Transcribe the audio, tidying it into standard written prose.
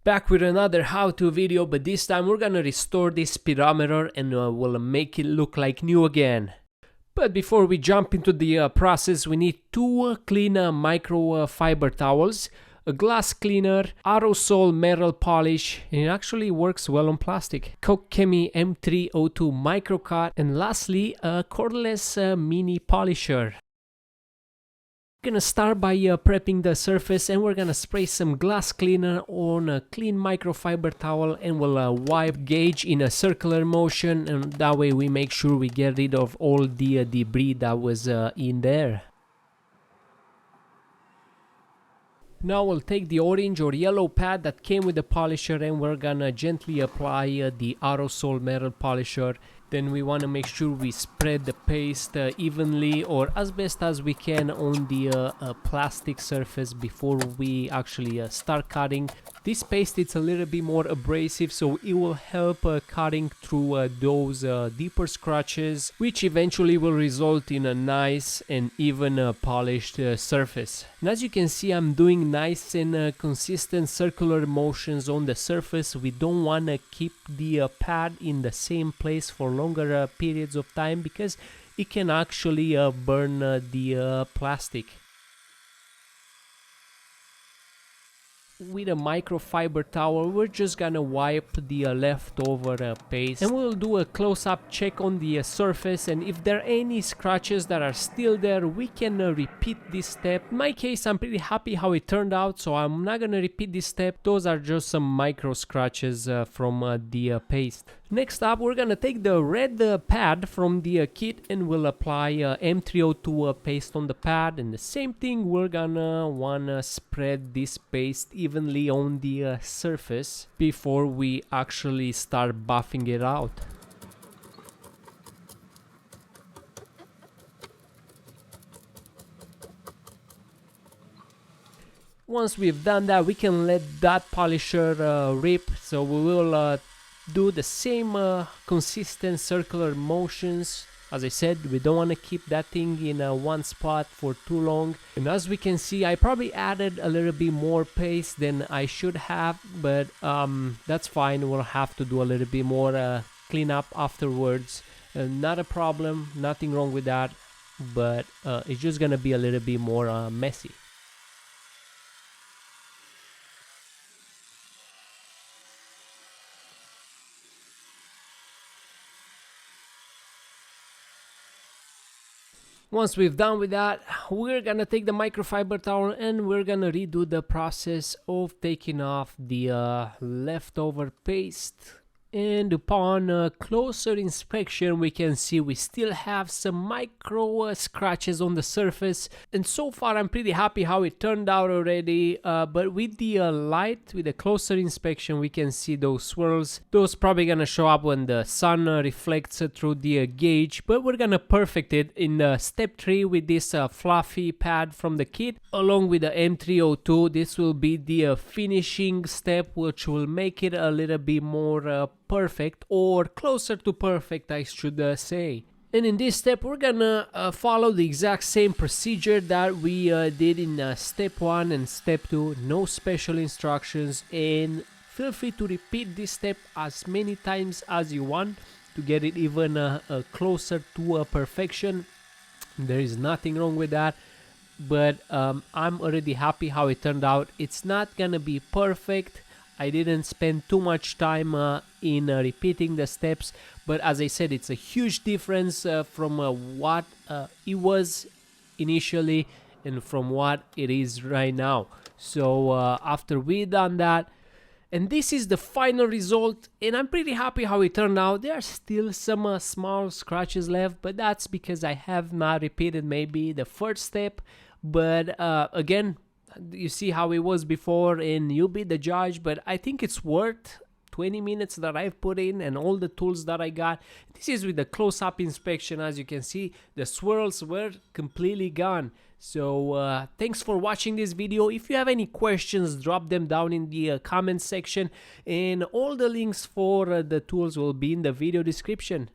Back with another how-to video, but this time we're gonna restore this speedometer and we'll make it look like new again. But before we jump into the process, we need two clean microfiber towels, a glass cleaner, aerosol metal polish, and it actually works well on plastic, Coke Chemi M302 microcut, and lastly a cordless mini polisher. We're gonna start by prepping the surface, and we're gonna spray some glass cleaner on a clean microfiber towel, and we'll wipe gauge in a circular motion, and that way we make sure we get rid of all the debris that was in there. Now we'll take the orange or yellow pad that came with the polisher, and we're gonna gently apply the aerosol metal polisher. Then we want to make sure we spread the paste evenly or as best as we can on the plastic surface before we actually start cutting. This paste is a little bit more abrasive, so it will help cutting through those deeper scratches, which eventually will result in a nice and even polished surface. And as you can see, I'm doing nice and consistent circular motions on the surface. We don't want to keep the pad in the same place for longer periods of time because it can actually burn the plastic. With a microfiber towel, we're just gonna wipe the leftover paste, and we'll do a close-up check on the surface, and if there are any scratches that are still there, we can repeat this step. In my case, I'm pretty happy how it turned out, so I'm not gonna repeat this step. Those are just some micro scratches from the paste. Next up, we're gonna take the red pad from the kit, and we'll apply M302 paste on the pad, and the same thing, we're gonna wanna spread this paste evenly on the surface before we actually start buffing it out. Once we've done that, we can let that polisher rip, so we will do the same consistent circular motions. As I said, we don't want to keep that thing in one spot for too long. And as we can see, I probably added a little bit more paste than I should have, but that's fine. We'll have to do a little bit more cleanup afterwards. Not a problem, nothing wrong with that, but it's just gonna be a little bit more messy. Once we've done with that, we're gonna take the microfiber towel and we're gonna redo the process of taking off the leftover paste. And upon closer inspection, we can see we still have some micro scratches on the surface. And so far, I'm pretty happy how it turned out already. But with the light, with a closer inspection, we can see those swirls. Those probably gonna show up when the sun reflects through the gauge. But we're gonna perfect it in step 3 with this fluffy pad from the kit. Along with the M302, this will be the finishing step, which will make it a little bit more perfect, or closer to perfect, I should say. And in this step, we're gonna follow the exact same procedure that we did in step 1 and step 2. No special instructions, and feel free to repeat this step as many times as you want to get it even closer to perfection. There is nothing wrong with that, but I'm already happy how it turned out. It's not gonna be perfect. I didn't spend too much time in repeating the steps, but as I said, it's a huge difference from what it was initially and from what it is right now. So after we done that, and this is the final result, and I'm pretty happy how it turned out. There are still some small scratches left, but that's because I have not repeated maybe the first step. But again, you see how it was before, and you be the judge, but I think it's worth 20 minutes that I've put in and all the tools that I got. This is with the close-up inspection. As you can see, the swirls were completely gone. So thanks for watching this video. If you have any questions, drop them down in the comment section, and all the links for the tools will be in the video description.